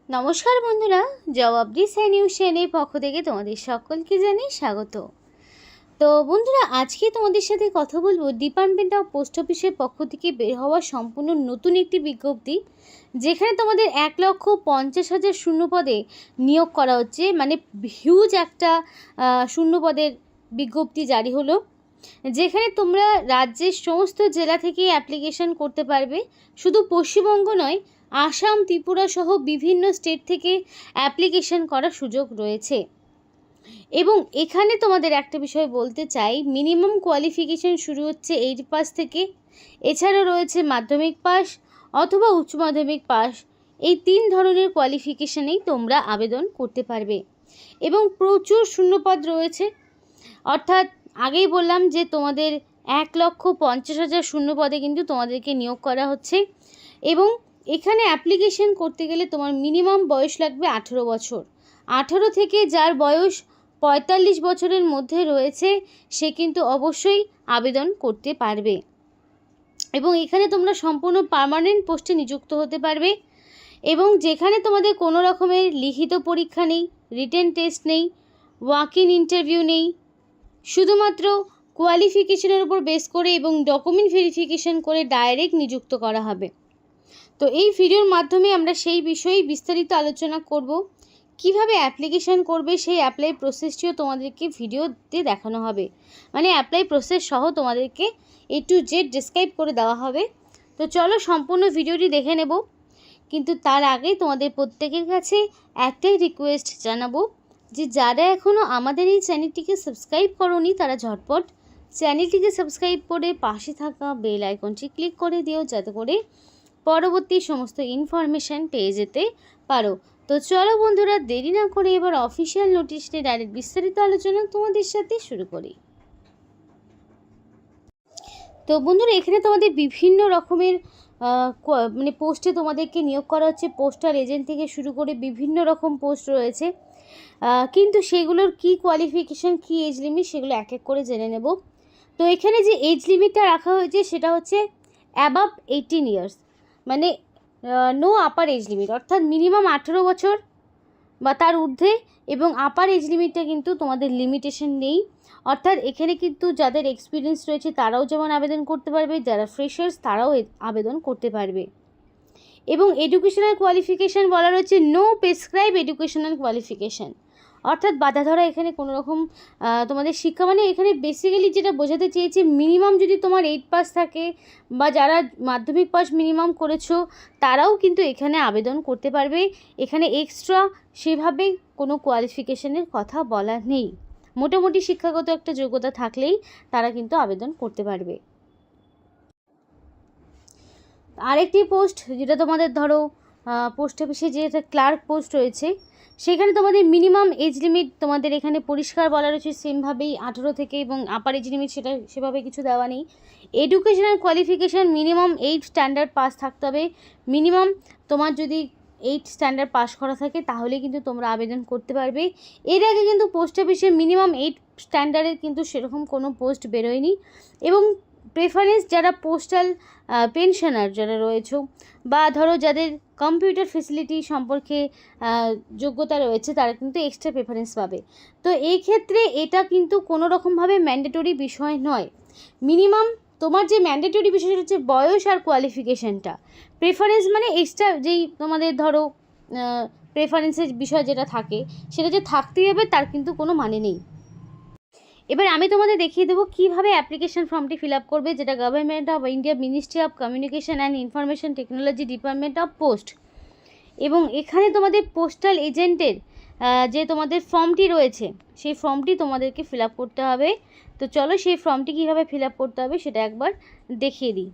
নমস্কার বন্ধুরা, জবাব দি নিউজ চ্যানেলের পক্ষ থেকে তোমাদের সকলকে জানাই স্বাগত। তো বন্ধুরা, আজকে তোমাদের সাথে কথা বলবো ডিপার্টমেন্ট অফ পোস্ট অফিসের পক্ষ থেকে বের হওয়া সম্পূর্ণ নতুন একটি বিজ্ঞপ্তি, যেখানে তোমাদের 1,50,000 শূন্যপদে নিয়োগ করা হচ্ছে। মানে হিউজ একটা শূন্যপদের বিজ্ঞপ্তি জারি হলো, যেখানে তোমরা রাজ্যের সমস্ত জেলা থেকে অ্যাপ্লিকেশন করতে পারবে। শুধু পশ্চিমবঙ্গ নয়, আসাম, ত্রিপুরা সহ বিভিন্ন স্টেট থেকে অ্যাপ্লিকেশন করার সুযোগ রয়েছে। এবং এখানে তোমাদের একটা বিষয় বলতে চাই, মিনিমাম কোয়ালিফিকেশন শুরু হচ্ছে 8 পাস থেকে। এছাড়াও রয়েছে মাধ্যমিক পাস অথবা উচ্চ মাধ্যমিক পাস। এই 3 ধরনের কোয়ালিফিকেশনেই তোমরা আবেদন করতে পারবে এবং প্রচুর শূন্যপদ রয়েছে। অর্থাৎ আগেই বললাম যে তোমাদের 1,50,000 শূন্যপদে কিন্তু তোমাদেরকে নিয়োগ করা হচ্ছে। এবং এখানে অ্যাপ্লিকেশন করতে গেলে তোমার মিনিমাম বয়স লাগবে 18 বছর। 18 থেকে যার বয়স 45 বছরের মধ্যে রয়েছে সে কিন্তু অবশ্যই আবেদন করতে পারবে। এবং এখানে তোমরা সম্পূর্ণ পার্মানেন্ট পোস্টে নিযুক্ত হতে পারবে। এবং যেখানে তোমাদের কোনো রকমের লিখিত পরীক্ষা নেই, রিটেন টেস্ট নেই, ওয়াক ইন ইন্টারভিউ নেই, শুধুমাত্র কোয়ালিফিকেশনের উপর বেস করে এবং ডকুমেন্ট ভেরিফিকেশন করে ডাইরেক্ট নিযুক্ত করা হবে। তো এই ভিডিওর মাধ্যমে আমরা সেই বিষয়ে বিস্তারিত আলোচনা করব। কিভাবে অ্যাপ্লিকেশন করবে সেই অ্যাপ্লাই প্রসেসটিও তোমাদেরকে ভিডিওতে দেখানো হবে। মানে অ্যাপ্লাই প্রসেস সহ তোমাদেরকে A to Z ডেসক্রাইব করে দেওয়া হবে। তো চলো সম্পূর্ণ ভিডিওটি দেখে নেব। কিন্তু তার আগে তোমাদের প্রত্যেকের কাছে একটাই রিকোয়েস্ট জানাবো যে যারা এখনও আমাদের এই চ্যানেলটিকে সাবস্ক্রাইব করোনি তারা ঝটপট চ্যানেলটিকে সাবস্ক্রাইব করে পাশে থাকা বেল আইকনটি ক্লিক করে দিও, যাতে করে পরবর্তী সমস্ত ইনফরমেশান পেয়ে যেতে পারো। তো চলো বন্ধুরা, দেরি না করে এবার অফিসিয়াল নোটিশ নিয়ে ডাইরেক্ট বিস্তারিত আলোচনা তোমাদের সাথে শুরু করি। তো বন্ধুরা, এখানে তোমাদের বিভিন্ন রকমের মানে পোস্টে তোমাদেরকে নিয়োগ করা হচ্ছে। পোস্টাল এজেন্ট থেকে শুরু করে বিভিন্ন রকম পোস্ট রয়েছে, কিন্তু সেগুলোর কি কোয়ালিফিকেশান, কি এজ লিমিট, সেগুলো এক এক করে জেনে নেব। তো এখানে যে এজ লিমিটটা রাখা হয়েছে সেটা হচ্ছে অ্যাবাভ 18 ইয়ার্স, মানে নো আপার এজ লিমিট, অর্থাৎ মিনিমাম 18 বছর বা তার ঊর্ধ্বে। এবং আপার এজ লিমিটটা কিন্তু তোমাদের লিমিটেশন নেই। অর্থাৎ এখানে কিন্তু যাদের এক্সপিরিয়েন্স রয়েছে তারাও যেমন আবেদন করতে পারবে, যারা ফ্রেশার্স তারাও আবেদন করতে পারবে। এবং এডুকেশনাল কোয়ালিফিকেশান বলা রয়েছে নো প্রেসক্রাইব এডুকেশনাল কোয়ালিফিকেশান, অর্থাৎ বাধা ধরা এখানে কোনো রকম তোমাদের শিক্ষা, মানে এখানে বেসিক্যালি যেটা বোঝাতে চেয়েছে, মিনিমাম যদি তোমার 8 পাস থাকে বা যারা মাধ্যমিক পাস মিনিমাম করেছো তারাও কিন্তু এখানে আবেদন করতে পারবে। এখানে এক্সট্রা সেভাবে কোনো কোয়ালিফিকেশানের কথা বলা নেই। মোটামুটি শিক্ষাগত একটা যোগ্যতা থাকলেই তারা কিন্তু আবেদন করতে পারবে। আরেকটি পোস্ট যেটা তোমাদের ধরো পোস্ট অফিসে যে ক্লার্ক পোস্ট রয়েছে, সেখানে তোমাদের মিনিমাম এজ লিমিট তোমাদের এখানে পরিষ্কার বলা রয়েছে সেমভাবেই 18 থেকে, এবং আপার এজ লিমিট সেটা সেভাবে কিছু দেওয়া নেই। Educational qualification minimum 8 standard pass থাকতে হবে। মিনিমাম তোমার যদি 8 স্ট্যান্ডার্ড পাস করা থাকে তাহলে কিন্তু তোমরা আবেদন করতে পারবে। এর আগে কিন্তু পোস্ট অফিসে মিনিমাম 8 স্ট্যান্ডার্ডের কিন্তু সেরকম কোনো পোস্ট বেরোয়নি। এবং প্রেফারেন্স যারা পোস্টাল পেনশনার যারা রয়েছে, বা ধরো যাদের কম্পিউটার ফেসিলিটি সম্পর্কে যোগ্যতা রয়েছে, তারা কিন্তু এক্সট্রা প্রেফারেন্স পাবে। তো এই ক্ষেত্রে এটা কিন্তু কোনো রকমভাবে ম্যান্ডেটরি বিষয় নয়। মিনিমাম তোমার যে ম্যান্ডেটরি বিষয় সেটা হচ্ছে বয়স আর কোয়ালিফিকেশানটা। প্রেফারেন্স মানে এক্সট্রা যেই তোমাদের ধরো প্রেফারেন্সের বিষয় যেটা থাকে সেটা যে থাকতেই হবে তার কিন্তু কোনো মানে নেই। এবার আমি তোমাদের দেখিয়ে দেবো কীভাবে অ্যাপ্লিকেশন ফর্মটি ফিল আপ করবে, যেটা government of India ministry of communication and information technology department of post. এবং এখানে তোমাদের পোস্টাল এজেন্টের যে তোমাদের ফর্মটি রয়েছে সেই ফর্মটি তোমাদেরকে ফিল আপ করতে হবে। তো চলো সেই ফর্মটি কীভাবে ফিল আপ করতে হবে সেটা একবার দেখিয়ে দিই।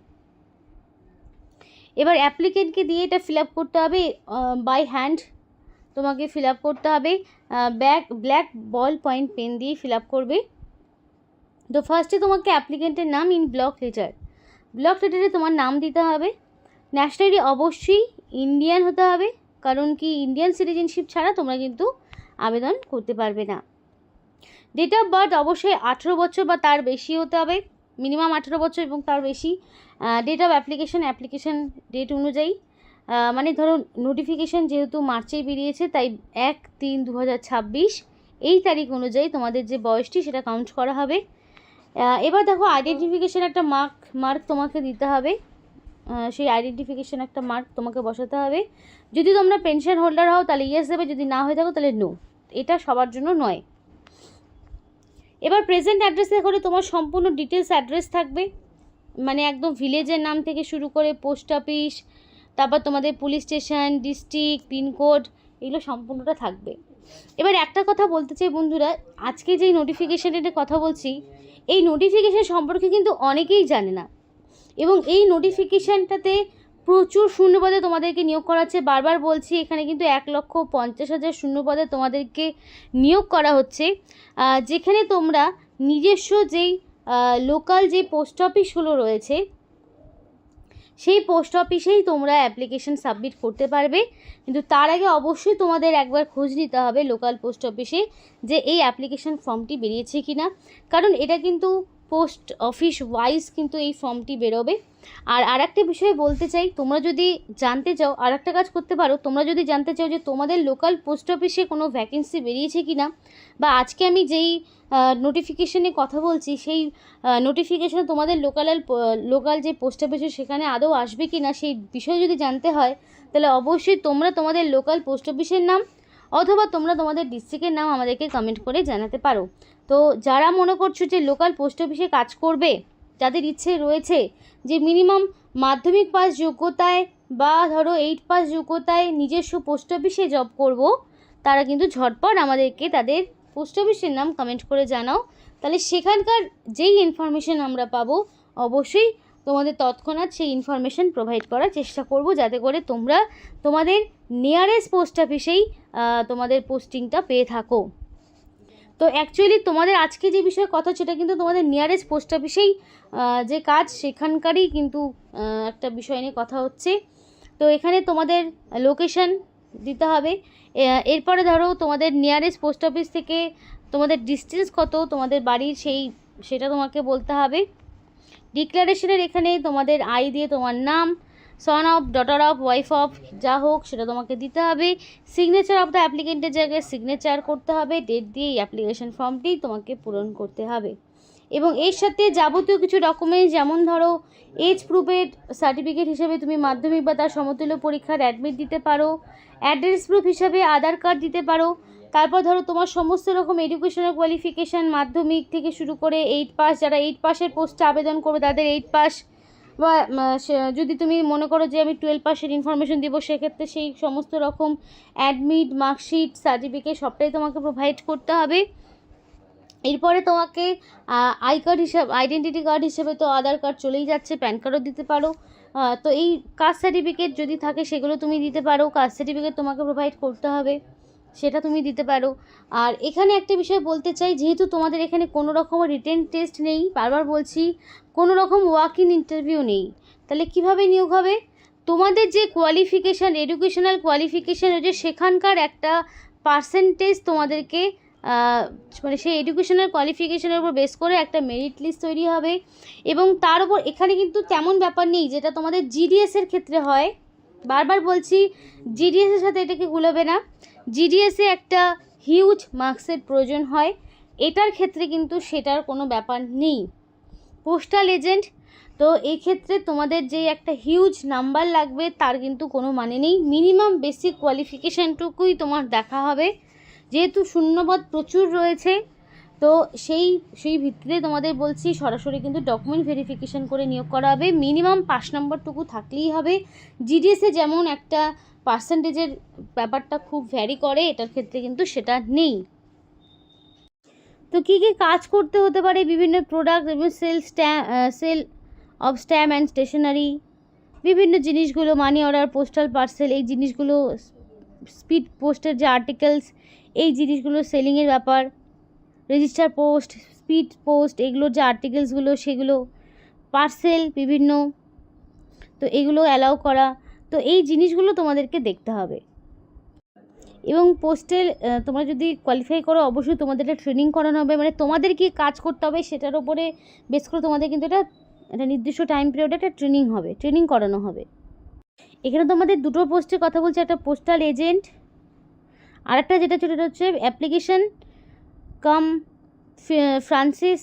এবার অ্যাপ্লিকেন্টকে দিয়ে এটা ফিল আপ করতে হবে বাই হ্যান্ড, তোমাকে ফিল আপ করতে হবে। ব্ল্যাক বল পয়েন্ট পেন দিয়ে ফিল আপ করবে। তো ফার্স্টে তোমাকে অ্যাপ্লিকেন্টের নাম ইন ব্লক লেটারে তোমার নাম দিতে হবে। ন্যাশনালিটি অবশ্যই ইন্ডিয়ান হতে হবে, কারণ কি ইন্ডিয়ান সিটিজেনশিপ ছাড়া তোমরা কিন্তু আবেদন করতে পারবে না। ডেট অফ বার্থ অবশ্যই 18 বছর বা তার বেশি হতে হবে, মিনিমাম 18 বছর এবং তার বেশি। ডেট অফ অ্যাপ্লিকেশন ডেট অনুযায়ী মানে ধরো নোটিফিকেশান যেহেতু মার্চেই বেরিয়েছে, তাই 1/3/2026 এই তারিখ অনুযায়ী তোমাদের যে বয়সটি সেটা কাউন্ট করা হবে। এবার দেখো আইডেন্টিফিকেশান একটা মার্ক তোমাকে দিতে হবে, সেই আইডেন্টিফিকেশান একটা মার্ক তোমাকে বসাতে হবে। যদি তোমরা পেনশন হোল্ডার হও তাহলে ইয়েস দেবে, যদি না হয়ে থাকো তাহলে নো। এটা সবার জন্য নয়। এবার প্রেজেন্ট অ্যাড্রেসে করে তোমার সম্পূর্ণ ডিটেলস অ্যাড্রেস থাকবে, মানে একদম ভিলেজের নাম থেকে শুরু করে পোস্ট অফিস, তারপর তোমাদের পুলিশ স্টেশন, ডিস্ট্রিক্ট, পিনকোড, এগুলো সম্পূর্ণটা থাকবে। এবার একটা কথা বলতে চাই বন্ধুরা, আজকে যেই নোটিফিকেশানের কথা বলছি, এই নোটিফিকেশান সম্পর্কে কিন্তু অনেকেই জানে না, এবং এই নোটিফিকেশানটাতে প্রচুর শূন্যপদে তোমাদেরকে নিয়োগ করা হচ্ছে। বারবার বলছি, এখানে কিন্তু 1,50,000 শূন্যপদে তোমাদেরকে নিয়োগ করা হচ্ছে, যেখানে তোমরা নিজস্ব যেই লোকাল যে পোস্ট অফিসগুলো রয়েছে সেই পোস্ট অফিসেই তোমরা অ্যাপ্লিকেশন সাবমিট করতে পারবে। কিন্তু তার আগে অবশ্যই তোমাদের একবার খোঁজ নিতে হবে লোকাল পোস্ট অফিসে যে এই অ্যাপ্লিকেশন ফর্মটি বেরিয়েছে কি না, কারণ এটা কিন্তু পোস্ট অফিস ওয়াইজ কিন্তু এই ফর্মটি বেরোবে। আর একটা বিষয় বলতে চাই, তোমরা যদি জানতে চাও, আর একটা কাজ করতে পারো, তোমরা যদি জানতে চাও যে তোমাদের লোকাল পোস্ট অফিসে কোনো ভ্যাকেন্সি বেরিয়েছে কি না, বা আজকে আমি যেই নোটিফিকেশানে কথা বলছি সেই নোটিফিকেশানে তোমাদের লোকাল যে পোস্ট অফিসে সেখানে আদৌ আসবে কি না, সেই বিষয়ে যদি জানতে হয় তাহলে অবশ্যই তোমরা তোমাদের লোকাল পোস্ট অফিসের নাম অথবা তোমরা তোমাদের ডিস্ট্রিক্টের নাম আমাদেরকে কমেন্ট করে জানাতে পারো। তো যারা মনে করছো যে লোকাল পোস্ট অফিসে কাজ করবে, যাদের ইচ্ছে রয়েছে যে মিনিমাম মাধ্যমিক পাস যোগ্যতায় বা ধরো 8 পাস যোগ্যতায় নিজস্ব পোস্ট অফিসে জব করব, তারা কিন্তু ঝটপট আমাদেরকে তাদের পোস্ট অফিসের নাম কমেন্ট করে জানাও, তাহলে সেখানকার যেই ইনফরমেশান আমরা পাবো অবশ্যই তোমাদের তৎক্ষণাৎ সেই ইনফরমেশান প্রোভাইড করার চেষ্টা করব, যাতে করে তোমরা তোমাদের নিয়ারেস্ট পোস্ট অফিসেই তোমাদের পোস্টিংটা পেয়ে থাকো। তো অ্যাকচুয়ালি তোমাদের আজকে যে বিষয়ে কথা সেটা কিন্তু তোমাদের নিয়ারেস্ট পোস্ট অফিসেই যে কাজ সেখানকারই কিন্তু একটা বিষয় নিয়ে কথা হচ্ছে। তো এখানে তোমাদের লোকেশন দিতে হবে, এরপরে ধরো তোমাদের নিয়ারেস্ট পোস্ট অফিস থেকে তোমাদের ডিস্টেন্স কত তোমাদের বাড়ির সেটা তোমাকে বলতে হবে। ডিক্লারেশনের এখানে তোমাদের আই দিয়ে তোমার নাম, son of, daughter of, wife of, যা হোক সেটা তোমাকে দিতে হবে। সিগনেচার অফ দ্য অ্যাপ্লিকেন্টের জায়গায় সিগনেচার করতে হবে, ডেট দিয়ে এই অ্যাপ্লিকেশন ফর্মটি তোমাকে পূরণ করতে হবে। এবং এর সাথে যাবতীয় কিছু ডকুমেন্টস, যেমন ধরো এজ প্রুফের সার্টিফিকেট হিসেবে তুমি মাধ্যমিক বা তার সমতুল্য পরীক্ষার অ্যাডমিট দিতে পারো, অ্যাড্রেস প্রুফ হিসাবে আধার কার্ড দিতে পারো, তারপর ধরো তোমার সমস্ত রকম এডুকেশনাল কোয়ালিফিকেশান মাধ্যমিক থেকে শুরু করে 8 পাস, যারা 8 পাসের পোস্টে আবেদন করবে তাদের 8 পাস, বা যদি তুমি মনে করো যে আমি 12 পাসের ইনফরমেশন দিব, সেক্ষেত্রে সেই সমস্ত রকম অ্যাডমিট, মার্কশিট, সার্টিফিকেট সবটাই তোমাকে প্রোভাইড করতে হবে। এরপরে তোমাকে আইডেন্টিটি কার্ড হিসেবে তো আধার কার্ড চলেই যাচ্ছে, প্যান কার্ডও দিতে পারো। তো এই কাস্ট সার্টিফিকেট যদি থাকে সেগুলো তুমি দিতে পারো, কাস্ট সার্টিফিকেট তোমাকে প্রোভাইড করতে হবে, সেটা তুমি দিতে পারো। আর এখানে একটা বিষয় বলতে চাই, যেহেতু তোমাদের এখানে কোনো রকম রিটেন টেস্ট নেই, বারবার বলছি কোনো রকম ওয়াক ইন ইন্টারভিউ নেই, তাহলে কিভাবে নিয়োগ হবে? তোমাদের যে কোয়ালিফিকেশান, এডুকেশনাল কোয়ালিফিকেশান রয়েছে সেখানকার একটা পার্সেন্টেজ তোমাদেরকে মানে সেই এডুকেশনাল কোয়ালিফিকেশানের উপর বেস করে একটা মেরিট লিস্ট তৈরি হবে। এবং তার উপর এখানে কিন্তু তেমন ব্যাপার নেই যেটা তোমাদের জিডিএসের ক্ষেত্রে হয়, বারবার বলছি জিডিএসের সাথে এটাকে গুলোবে না। জিডিএসে একটা হিউজ মার্কসের প্রয়োজন হয়, এটার ক্ষেত্রে কিন্তু সেটার কোনো ব্যাপার নেই। পোস্টাল এজেন্ট, তো এই ক্ষেত্রে তোমাদের যে একটা হিউজ নাম্বার লাগবে তার কিন্তু কোনো মানে নেই, মিনিমাম বেসিক কোয়ালিফিকেশানটুকুই তোমার দেখা হবে, যেহেতু শূন্যপদ প্রচুর রয়েছে। তো সেই ভিত্তিতে তোমাদের বলছি সরাসরি কিন্তু ডকুমেন্ট ভেরিফিকেশান করে নিয়োগ করা হবে, মিনিমাম 5 নম্বরটুকু থাকলেই হবে। জিডিএসে যেমন একটা পার্সেন্টেজের ব্যাপারটা খুব ভ্যারি করে, এটার ক্ষেত্রে কিন্তু সেটা নেই। তো কী কী কাজ করতে হতে পারে, বিভিন্ন প্রোডাক্ট এবং sale of stamp and stationery, বিভিন্ন জিনিসগুলো, মানি অর্ডার, পোস্টাল পার্সেল, এই জিনিসগুলো, স্পিড পোস্টের যে আর্টিকেলস, এই জিনিসগুলো সেলিংয়ের ব্যাপার, রেজিস্টার পোস্ট, স্পিড পোস্ট, এগুলোর যে আর্টিকেলসগুলো সেগুলো, পার্সেল বিভিন্ন, তো এগুলো অ্যালাউ করা, তো এই জিনিসগুলো তোমাদেরকে দেখতে হবে। এবং পোস্টেল তোমরা যদি কোয়ালিফাই করো অবশ্যই তোমাদের একটা ট্রেনিং করানো হবে, মানে তোমাদের কি কাজ করতে হবে সেটার উপরে বেস করে তোমাদের কিন্তু এটা নির্দিষ্ট টাইম পিরিয়ডে একটা ট্রেনিং করানো হবে। এখানে তোমাদের দুটো পোস্টের কথা বলছে, একটা পোস্টাল এজেন্ট, আর একটা যেটা ছিল এটা হচ্ছে অ্যাপ্লিকেশন কাম ফ্রান্সিস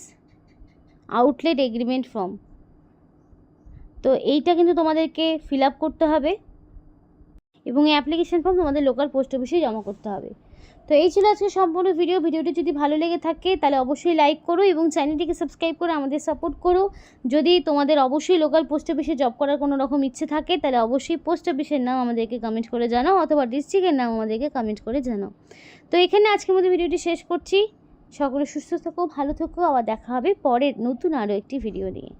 আউটলেট এগ্রিমেন্ট ফর্ম। তো এইটা কিন্তু তোমাদেরকে ফিল আপ করতে হবে এবং এই অ্যাপ্লিকেশন ফর্ম তোমাদের লোকাল পোস্ট অফিসে জমা করতে হবে। তো এই ছিল আজকে সম্পূর্ণ ভিডিওটি যদি ভালো লেগে থাকে তাহলে অবশ্যই লাইক করো এবং চ্যানেলটিকে সাবস্ক্রাইব করে আমাদের সাপোর্ট করো। যদি তোমাদের অবশ্যই লোকাল পোস্ট অফিসে জব করার কোনো রকম ইচ্ছে থাকে তাহলে অবশ্যই পোস্ট অফিসের নাম আমাদেরকে কমেন্ট করে জানাও অথবা ডিস্ট্রিক্টের নাম আমাদেরকে কমেন্ট করে জানাও। তো এখানে আজকের মধ্যে ভিডিওটি শেষ করছি। সকলে সুস্থ থাকো, ভালো থাকো, আবার দেখা হবে পরের নতুন আরও একটি ভিডিও নিয়ে।